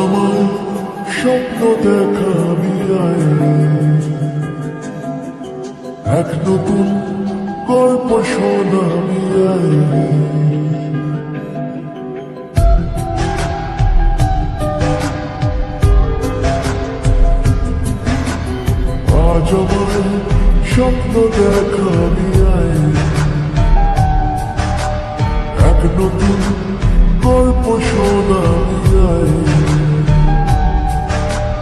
আমার স্বপ্ন দেখাবি আয়, এক নতুন গল্প শোনাবি আয়। আজ আমার স্বপ্ন দেখাবি আয়, এক নতুন গল্প শোনাবি আয়।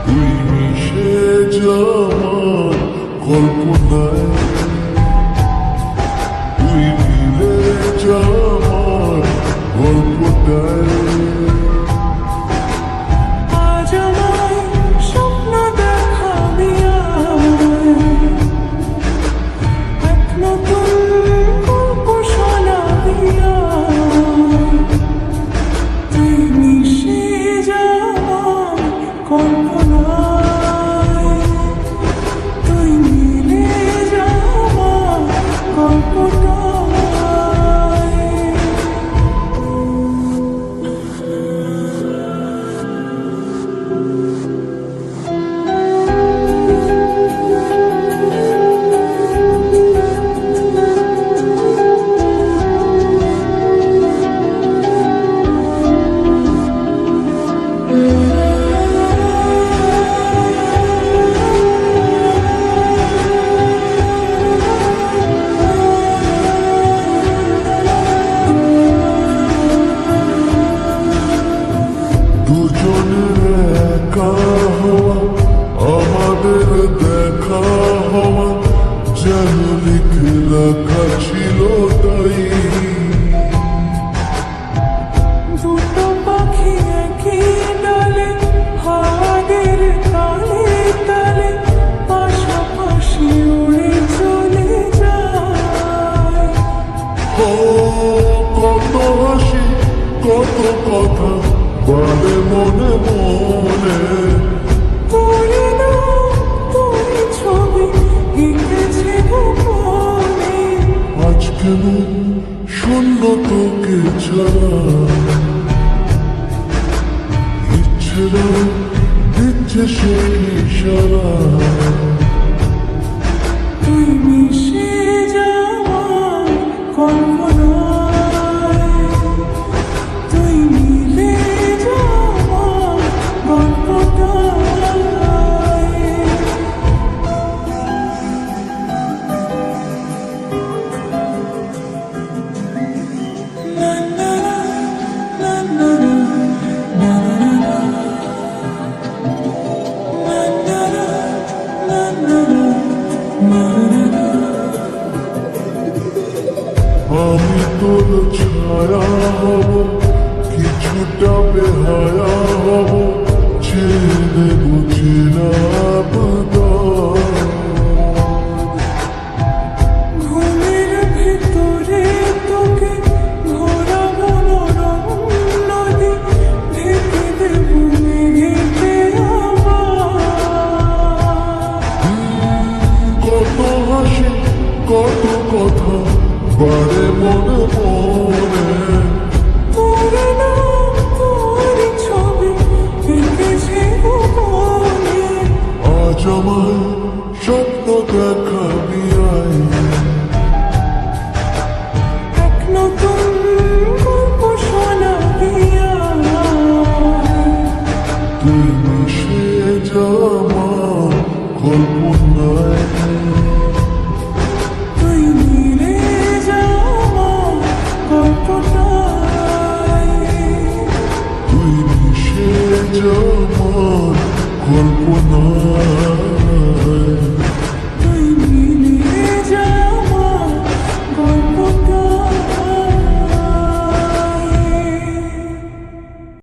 তুই মিশে যা আমার কল্পনায়, তুই মিলে যা আমার গল্পটায়। আমাদের দেখা হওয়া যেন লিখে রাখা ছিল তাই। দুটো পাখি একই ডালে হাওয়াদের তালে তালে পাশাপাশি উড়ে চলে যায়। ও কত হাসি কত কথা বলে মনে মনে, আজ কেমন শূন্য তোকে ছাড়া, ইচ্ছেরা দিচ্ছে সে ইশারা। তুই মিশে যাওয়া কল্পনায়, তুই মিলে যাওয়া গল্পটায়। আমি তোর ছায়া হব, কিছুটা বেহায়া হব, ছেড়ে বুঝিনা ঘুমের ভিতরে তোকে ঘোরা মনোরম নদী ঢেকে দেব মেঘেতে আমার। কত হাসি কত কথা বারে মনে মনে, তোরে না তোর ছবি এঁকেছে মনে। আজ আমার স্বপ্ন দেখাবি আয়, এক নতুন গল্প শোনাবি আয়। তুই মিশে যা আমার কল্পনায়, তুই মিলে যাওয়া গল্পটায়। তুই মিশে যা আমার কল্পনায়।